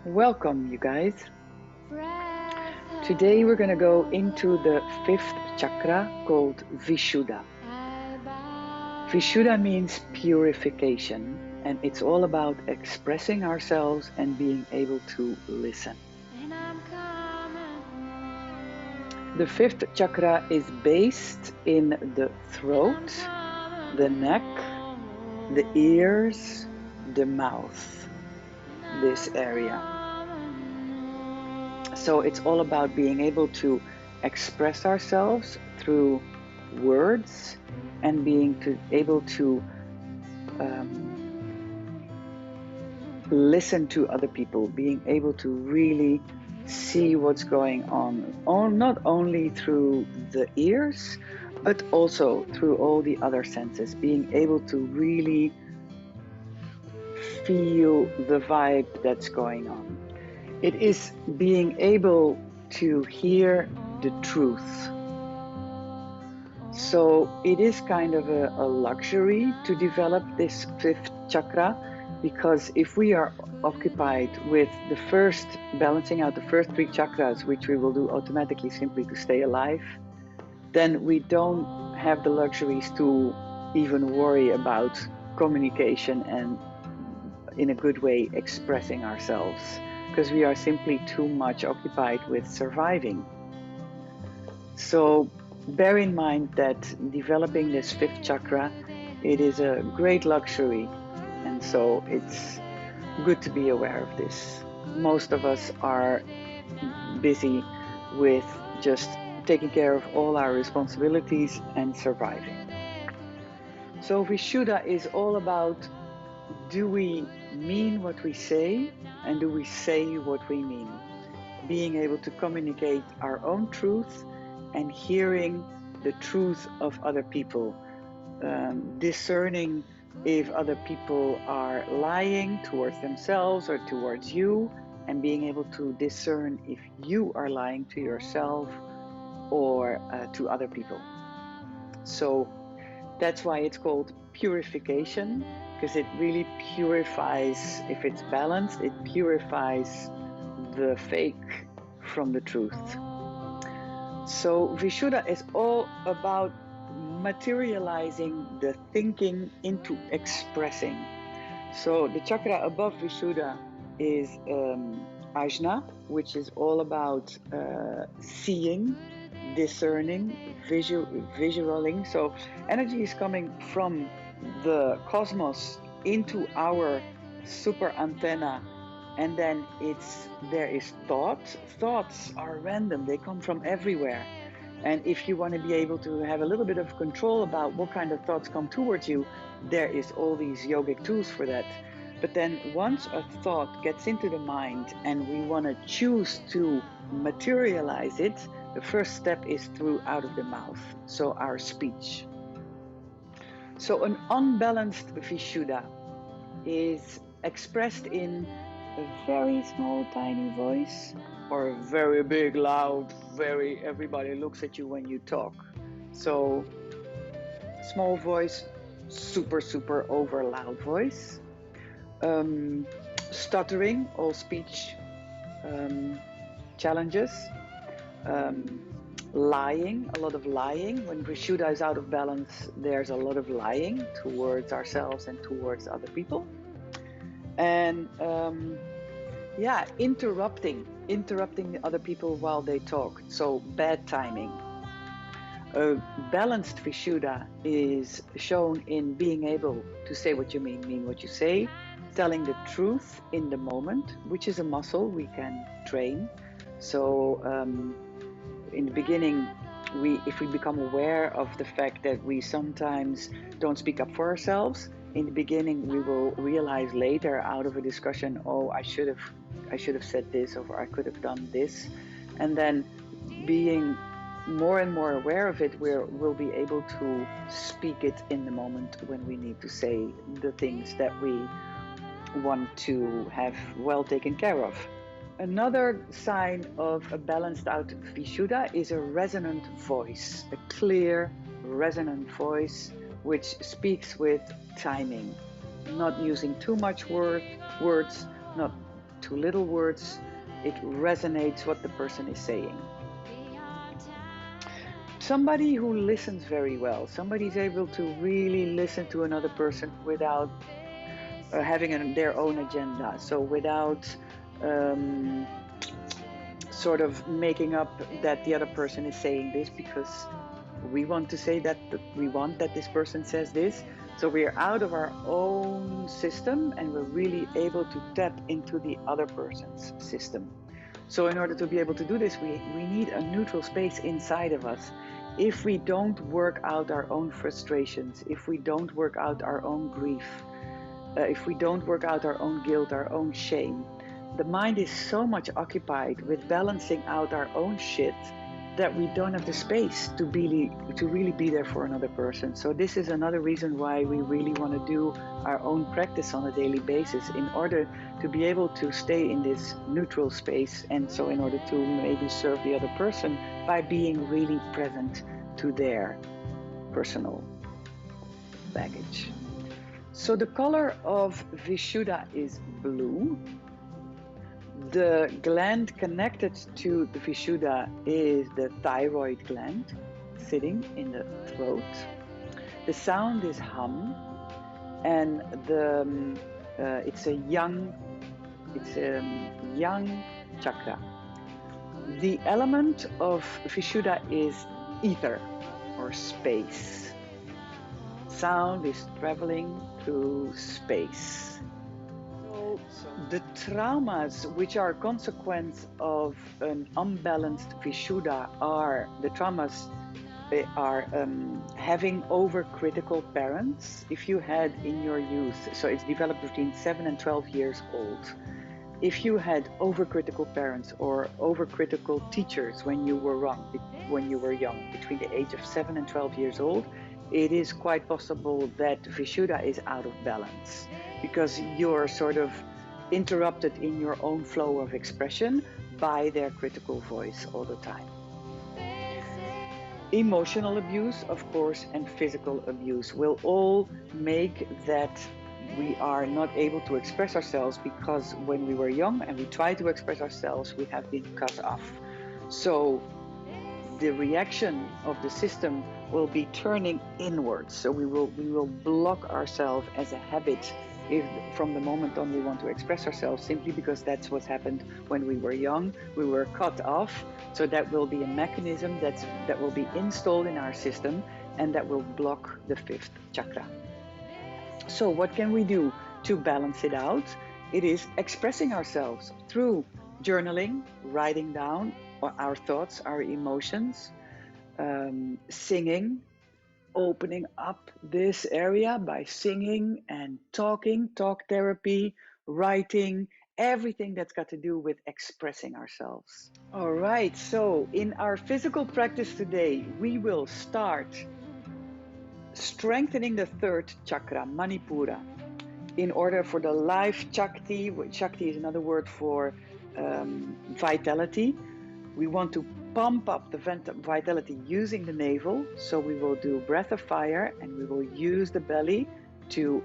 Welcome, you guys. Today we're going to go into the fifth chakra called Vishuddha. Vishuddha means purification, and it's all about expressing ourselves and being able to listen. The fifth chakra is based in the throat, the neck, the ears, the mouth, this area. So it's all about being able to express ourselves through words and being able to listen to other people, being able to really see what's going on, not only through the ears, but also through all the other senses, being able to really feel the vibe that's going on. It is being able to hear the truth. So it is kind of a luxury to develop this fifth chakra, because if we are occupied with the first, balancing out the first three chakras, which we will do automatically simply to stay alive, then we don't have the luxuries to even worry about communication and in a good way expressing ourselves, because we are simply too much occupied with surviving. So bear in mind that developing this fifth chakra, it is a great luxury, and so it's good to be aware of this. Most of us are busy with just taking care of all our responsibilities and surviving. So Vishuddha is all about, do we mean what we say, and do we say what we mean? Being able to communicate our own truth and hearing the truth of other people, discerning if other people are lying towards themselves or towards you, and being able to discern if you are lying to yourself or to other people. So that's why it's called purification, because it really purifies. If it's balanced, it purifies the fake from the truth. So Vishuddha is all about materializing the thinking into expressing. So the chakra above Vishuddha is Ajna, which is all about seeing, discerning, visualing. So energy is coming from the cosmos into our super antenna, and then there is thought. Thoughts are random, they come from everywhere. And if you want to be able to have a little bit of control about what kind of thoughts come towards you, there is all these yogic tools for that. But then once a thought gets into the mind and we want to choose to materialize it, the first step is through out of the mouth, so our speech. So an unbalanced Vishuddha is expressed in a very small, tiny voice, or a very big, loud, everybody looks at you when you talk. So small voice, super, super over loud voice. Stuttering, all speech challenges. Lying, a lot of lying. When Vishuddha is out of balance, there's a lot of lying towards ourselves and towards other people. And interrupting other people while they talk. So bad timing. A balanced Vishuddha is shown in being able to say what you mean what you say, telling the truth in the moment, which is a muscle we can train. So in the beginning, if we become aware of the fact that we sometimes don't speak up for ourselves, in the beginning we will realize later out of a discussion, oh, I should have said this, or I could have done this. And then being more and more aware of it, we'll be able to speak it in the moment when we need to say the things that we want to have well taken care of. Another sign of a balanced out Vishuddha is a resonant voice, a clear, resonant voice which speaks with timing, not using too much words, not to little words, it resonates what the person is saying. Somebody who listens very well, somebody is able to really listen to another person without having their own agenda. So without sort of making up that the other person is saying this because we want to say that we want that this person says this. So we are out of our own system and we're really able to tap into the other person's system. So in order to be able to do this, we need a neutral space inside of us. If we don't work out our own frustrations, if we don't work out our own grief, if we don't work out our own guilt, our own shame, the mind is so much occupied with balancing out our own shit that we don't have the space to really be there for another person. So this is another reason why we really want to do our own practice on a daily basis, in order to be able to stay in this neutral space, and so in order to maybe serve the other person by being really present to their personal baggage. So the color of Vishudha is blue. The gland connected to the Vishudha is the thyroid gland, sitting in the throat. The sound is hum, and it's a yang chakra. The element of Vishudha is ether or space. Sound is traveling through space. The traumas which are a consequence of an unbalanced Vishudha are the traumas having overcritical parents. If you had in your youth, so it's developed between 7 and 12 years old. If you had overcritical parents or overcritical teachers when you were young, between the age of 7 and 12 years old, it is quite possible that Vishudha is out of balance, because you're sort of interrupted in your own flow of expression by their critical voice all the time. Emotional abuse, of course, and physical abuse will all make that we are not able to express ourselves, because when we were young and we tried to express ourselves, we have been cut off. So the reaction of the system will be turning inwards. So we will block ourselves as a habit from the moment on we want to express ourselves, simply because that's what happened when we were young. We were cut off. So that will be a mechanism that will be installed in our system, and that will block the 5th chakra. So what can we do to balance it out? It is expressing ourselves through journaling, writing down our thoughts, our emotions, singing, opening up this area by singing and talking, talk therapy, writing, everything that's got to do with expressing ourselves. All right, so in our physical practice today, we will start strengthening the 3rd chakra, Manipura, in order for the life Shakti. Shakti is another word for vitality. We want to pump up the vitality using the navel. So we will do breath of fire, and we will use the belly to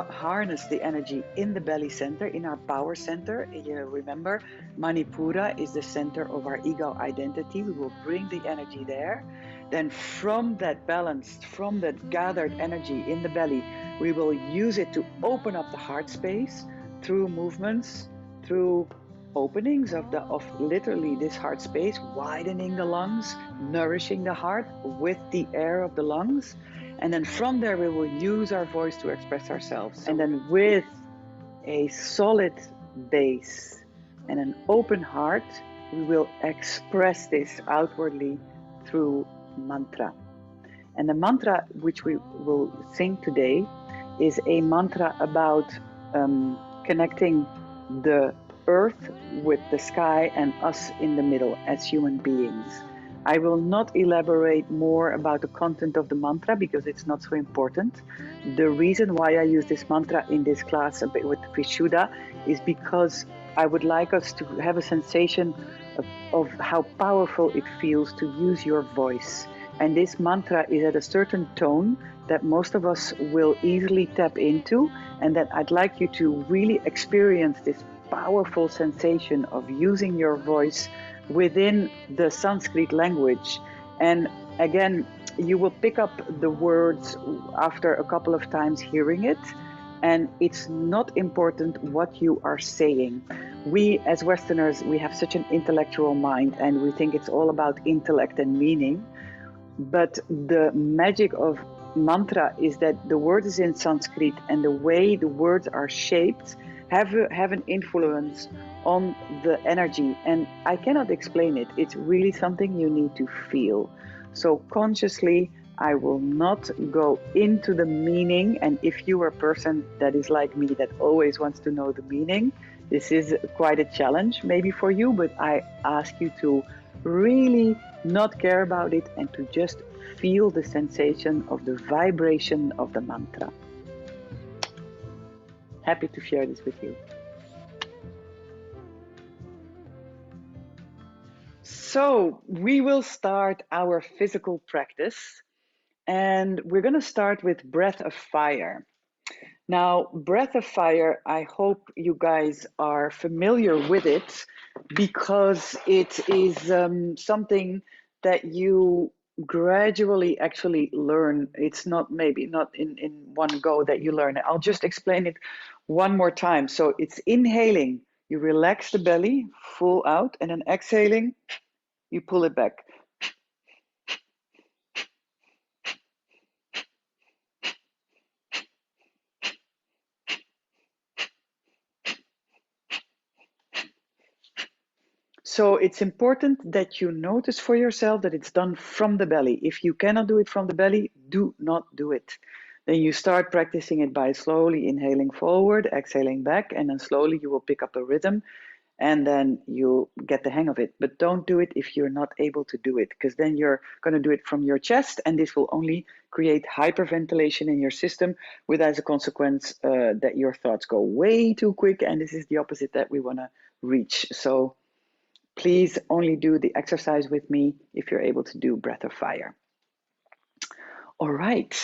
harness the energy in the belly center, in our power center. You remember, Manipura is the center of our ego identity. We will bring the energy there. Then from that balanced, from that gathered energy in the belly, we will use it to open up the heart space through movements, through openings of literally this heart space, widening the lungs, nourishing the heart with the air of the lungs. And then from there, we will use our voice to express ourselves. And then with a solid base and an open heart, we will express this outwardly through mantra. And the mantra which we will sing today is a mantra about connecting the earth with the sky and us in the middle as human beings. I will not elaborate more about the content of the mantra because it's not so important. The reason why I use this mantra in this class a bit with Vishudha is because I would like us to have a sensation of how powerful it feels to use your voice. And this mantra is at a certain tone that most of us will easily tap into, and that I'd like you to really experience this powerful sensation of using your voice within the Sanskrit language. And again, you will pick up the words after a couple of times hearing it. And it's not important what you are saying. We as Westerners, we have such an intellectual mind and we think it's all about intellect and meaning. But the magic of mantra is that the word is in Sanskrit and the way the words are shaped have an influence on the energy. And I cannot explain it. It's really something you need to feel. So consciously, I will not go into the meaning. And if you are a person that is like me, that always wants to know the meaning, this is quite a challenge maybe for you, but I ask you to really not care about it and to just feel the sensation of the vibration of the mantra. Happy to share this with you. So we will start our physical practice, and we're going to start with breath of fire. Now, breath of fire, I hope you guys are familiar with it because it is something that you gradually actually learn. It's not maybe not in one go that you learn it. I'll just explain it one more time. So it's inhaling, you relax the belly, full out, and then exhaling, you pull it back. So it's important that you notice for yourself that it's done from the belly. If you cannot do it from the belly, do not do it. Then you start practicing it by slowly inhaling forward, exhaling back, and then slowly you will pick up a rhythm and then you'll get the hang of it. But don't do it if you're not able to do it, because then you're going to do it from your chest and this will only create hyperventilation in your system with as a consequence that your thoughts go way too quick, and this is the opposite that we want to reach. So please only do the exercise with me if you're able to do breath of fire. All right,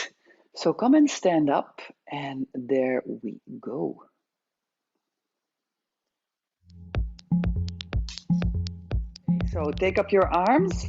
so come and stand up, and there we go. So take up your arms.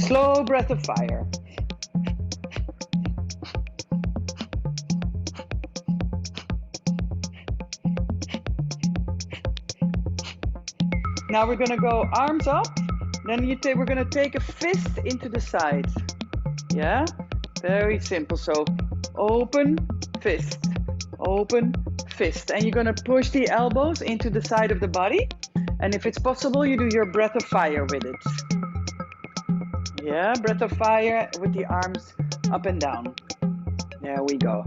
Slow breath of fire. Now we're going to go arms up. Then we're going to take a fist into the side. Yeah? Very simple. So open, fist. Open, fist. And you're going to push the elbows into the side of the body. And if it's possible, you do your breath of fire with it. Yeah, breath of fire with the arms up and down. There we go.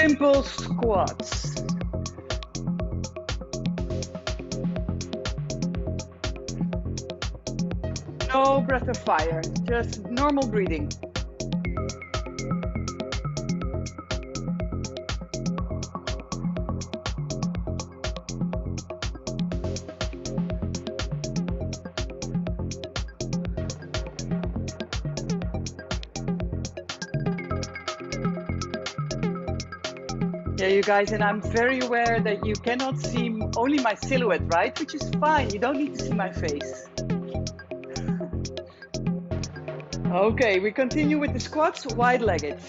Simple squats. No breath of fire, just normal breathing. Yeah, you guys, and I'm very aware that you cannot see only my silhouette, right? Which is fine, you don't need to see my face. Okay, we continue with the squats, wide-legged.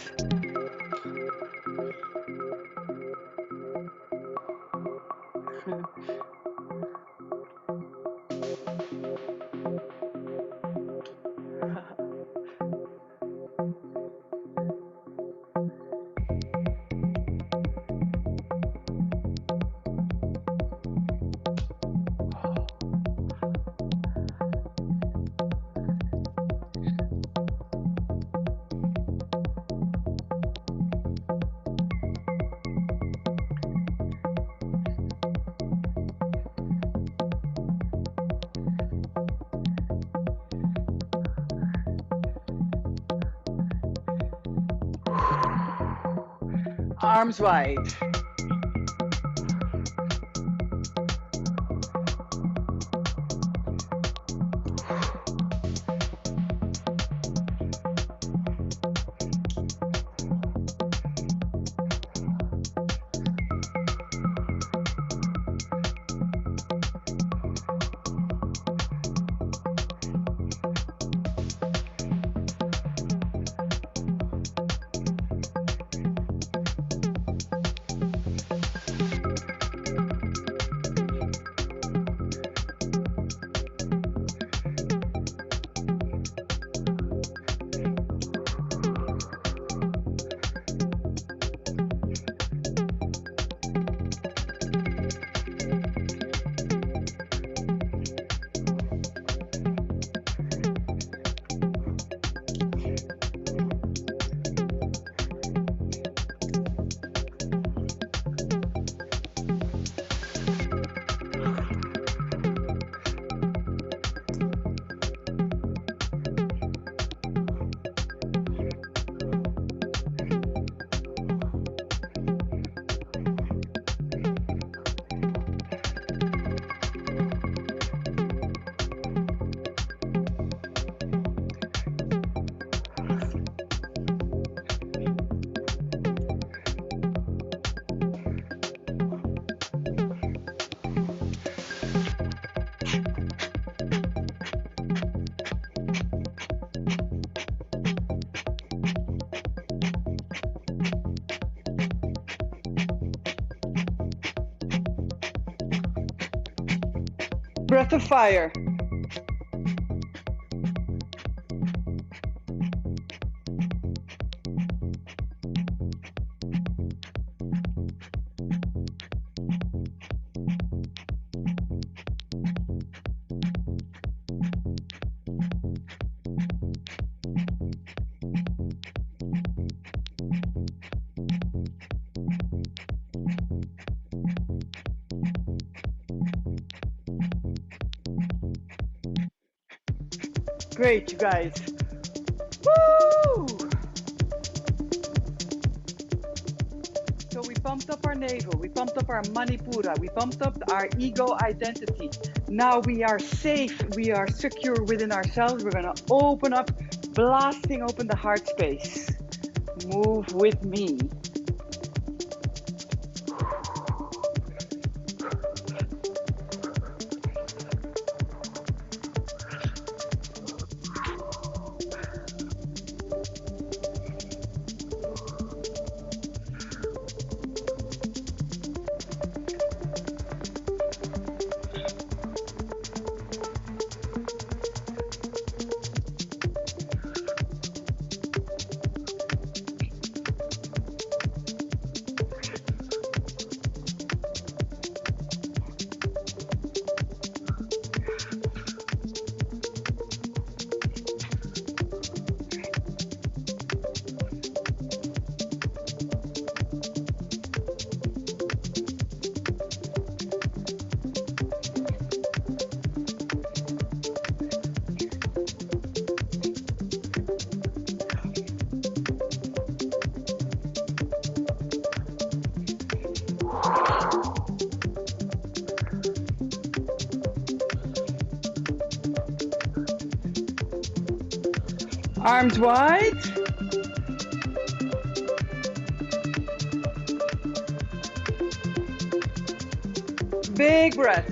Arms wide. Breath of fire. Great, you guys. Woo! So we pumped up our navel, we pumped up our manipura, we pumped up our ego identity. Now we are safe, we are secure within ourselves. We're gonna open up, blasting open the heart space. Move with me. Arms wide. Big breath.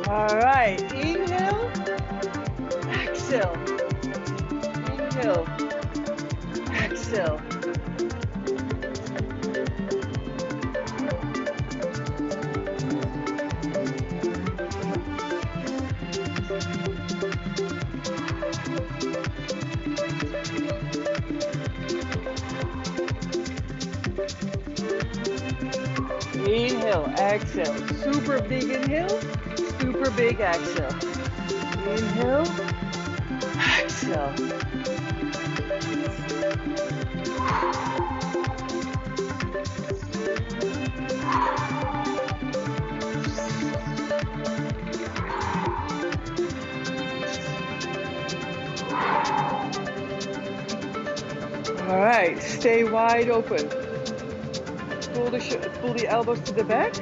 All right, inhale, exhale, inhale, exhale. Inhale, exhale, super big inhale, super big exhale. Inhale, exhale. All right, stay wide open. Pull the elbows to the back.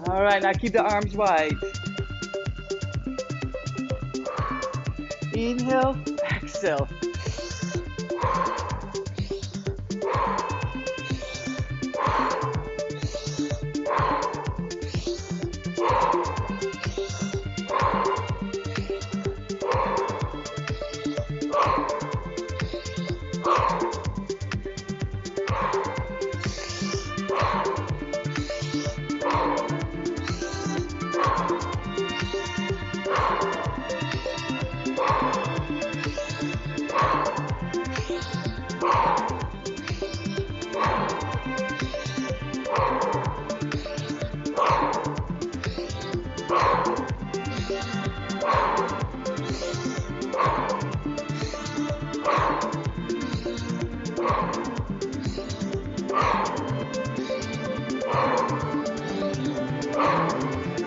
All right, now keep the arms wide. Inhale, exhale.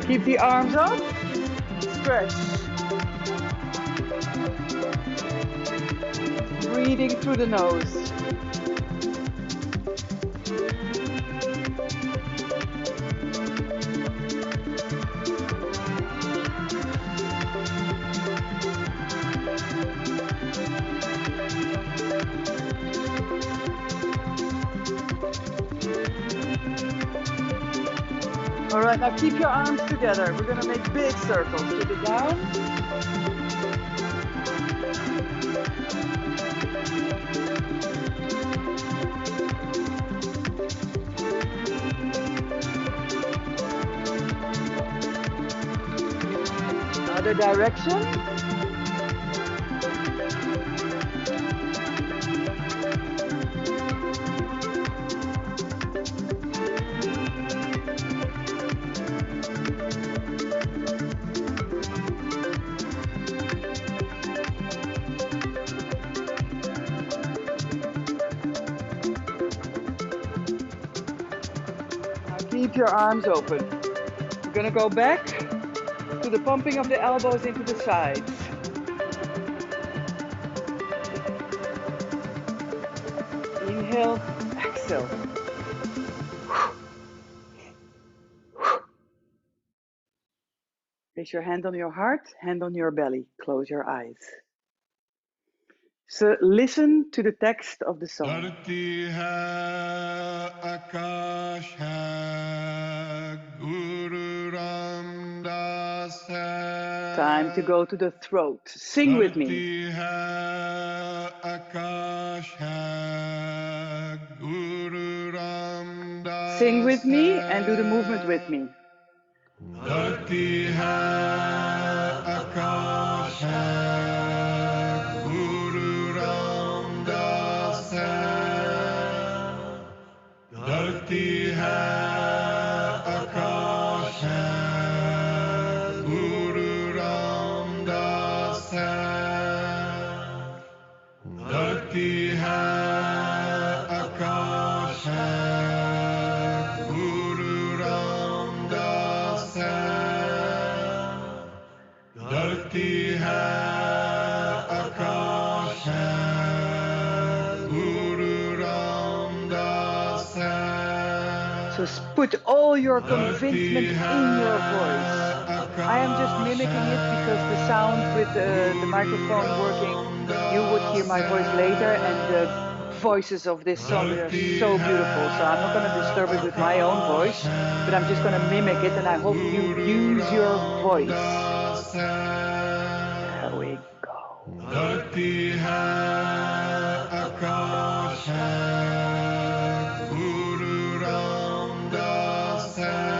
Keep the arms up, stretch. Breathing through the nose. All right, now keep your arms together. We're gonna make big circles. Keep it down. Other direction. Keep your arms open. We're gonna go back to the pumping of the elbows into the sides. Inhale, exhale. Place your hand on your heart, hand on your belly. Close your eyes. So listen to the text of the song. Time to go to the throat. Sing with me. Sing with me and do the movement with me. Dharti hai Akash hai, Guru Ramdas hai. Dharti hai Akash hai, Guru Ramdas hai. Dharti hai Akash hai, Guru Ramdas hai. Dharti hai Akash hai, Guru Ramdas hai. So put all your convincement in your voice. I am just mimicking it because the sound with the microphone working, you would hear my voice later, and the voices of this song are so beautiful. So I'm not going to disturb it with my own voice, but I'm just going to mimic it, and I hope you use your voice. There we go. Dharti hai Akash hai, Guru Ramdas hai.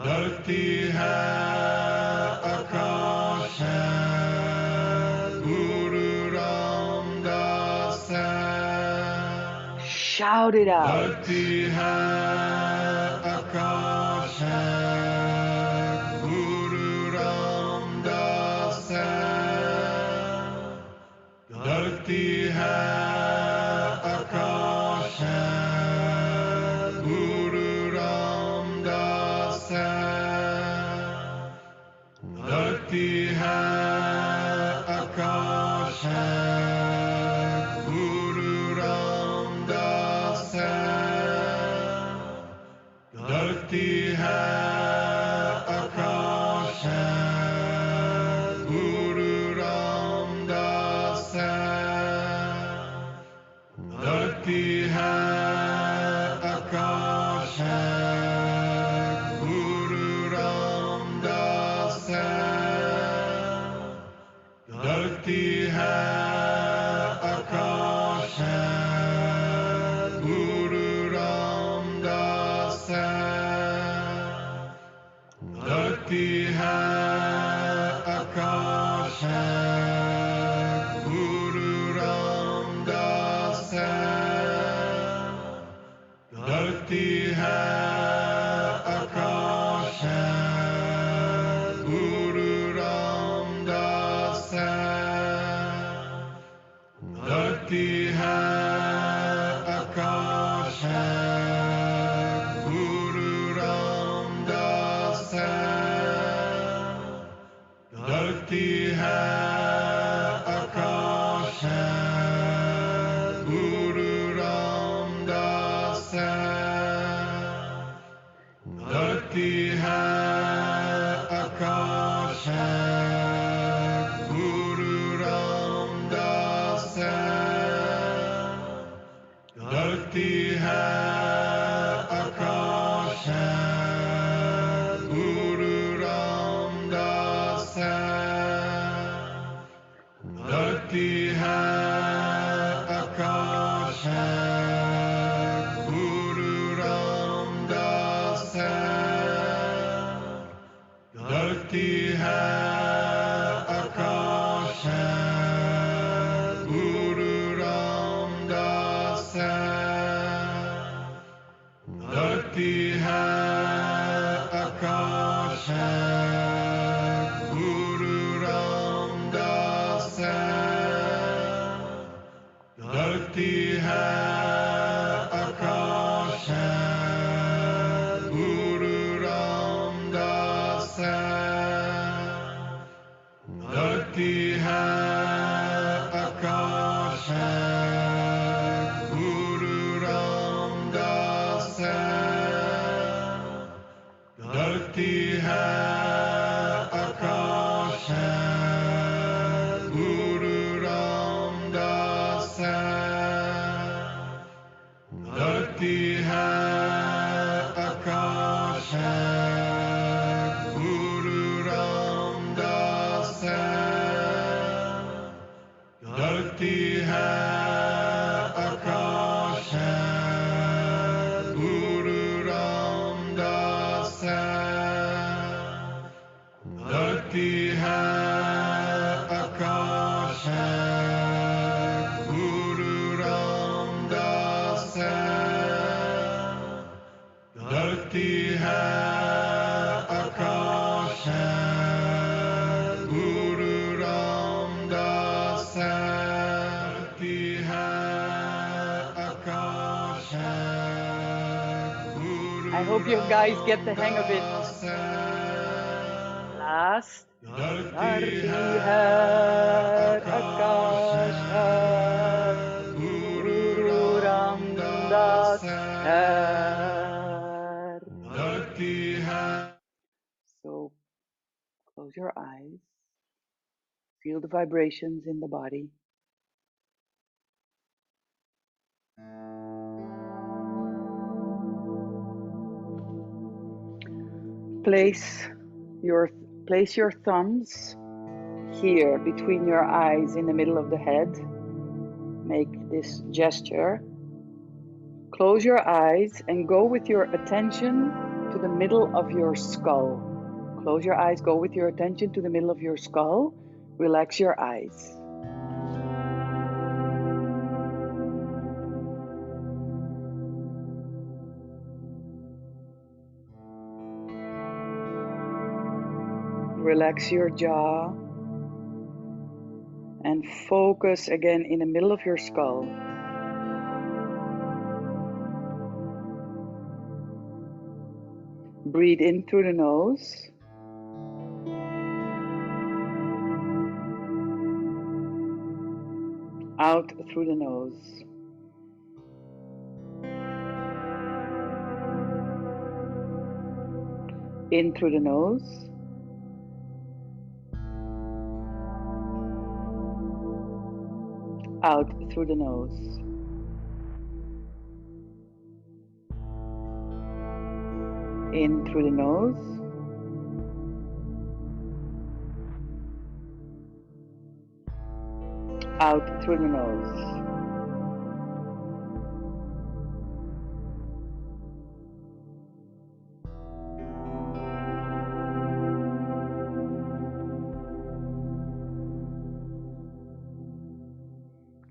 Dharti hai Akash hai, Guru Ramdas hai. Shout it out. Dharti hai Akash hai, Guru Ramdas hai. Dharti hai Akash hai, Guru Ramdas hai. Dharti hai Akash hai, Guru Ramdas hai. Dharti hai Akash hai, Guru Ramdas hai. Dharti hai Akash hai, Guru Ramdas hai. Dharti hai Akash hai, Guru Ramdas hai. Dharti hai Akash hai, Guru Ramdas hai. Dharti hai Akash hai, Guru Ramdas hai. Dharti hai Akash hai, Guru Ramdas hai. Dharti hai Akash hai, Guru Ramdas hai. Dharti hai Akash hai, Guru Ramdas hai. Dharti hai Akash hai, Guru Ramdas hai. Dharti hai Akash hai, Guru Ramdas hai. Dharti hai Akash hai, Guru Ramdas hai. Dharti hai Akash hai, Guru Ramdas hai. Dharti hai Akash hai, Guru Ramdas hai. Dharti hai Akash hai, Guru Ramdas hai. Dharti hai Akash hai, Guru Ramdas hai. Dharti hai Akash hai, Guru Ramdas hai. Dharti hai Akash hai, धरती है आकाश है गुरु रामदास है धरती है आकाश है I hope you guys get the hang of it. Last. धरती है आकाश है गुरु रामदास है. So close your eyes. Feel the vibrations in the body. Place your thumbs here between your eyes in the middle of the head. Make this gesture. Close your eyes and go with your attention to the middle of your skull. Close your eyes, go with your attention to the middle of your skull. Relax your eyes. Relax your jaw and focus again in the middle of your skull. Breathe in through the nose. Out through the nose. In through the nose. Out through the nose. In through the nose. Out through the nose.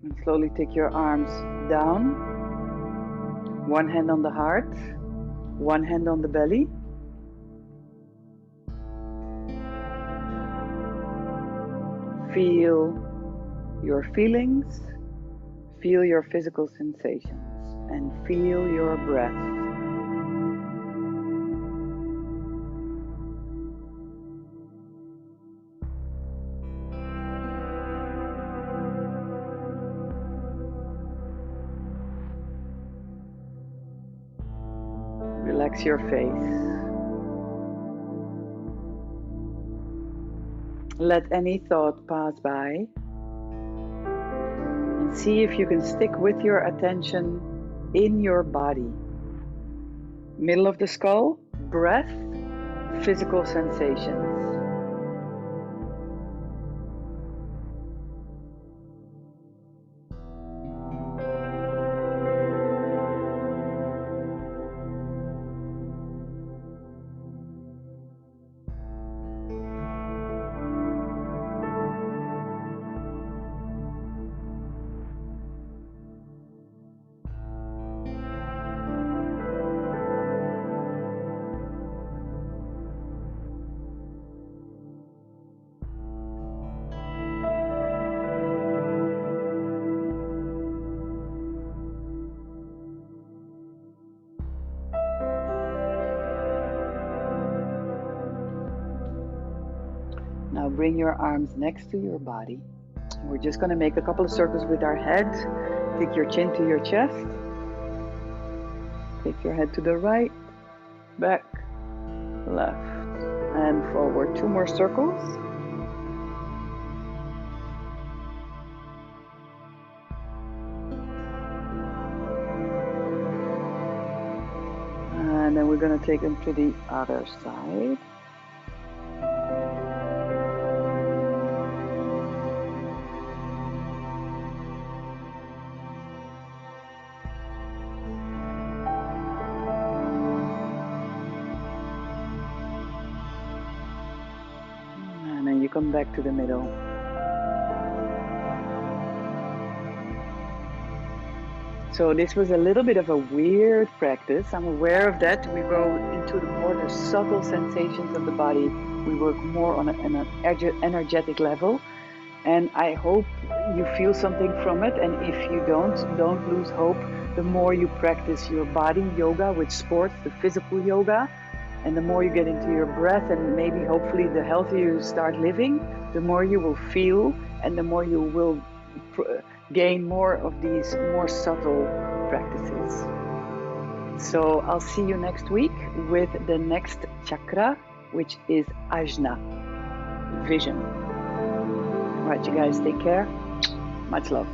And slowly take your arms down. One hand on the heart, one hand on the belly. Feel your feelings, feel your physical sensations, and feel your breath. Relax your face. Let any thought pass by and see if you can stick with your attention in your body. Middle of the skull, breath, physical sensations. Now bring your arms next to your body. We're just going to make a couple of circles with our head. Take your chin to your chest. Take your head to the right, back, left, and forward. 2 more circles. And then we're going to take them to the other side. And then you come back to the middle. So this was a little bit of a weird practice. I'm aware of that. We go into the subtle sensations of the body. We work more on an energetic level. And I hope you feel something from it. And if you don't lose hope. The more you practice your body yoga with sports, the physical yoga, and the more you get into your breath, and maybe hopefully the healthier you start living, the more you will feel, and the more you will gain more of these more subtle practices. So I'll see you next week with the next chakra, which is Ajna, vision. All right, you guys, take care. Much love.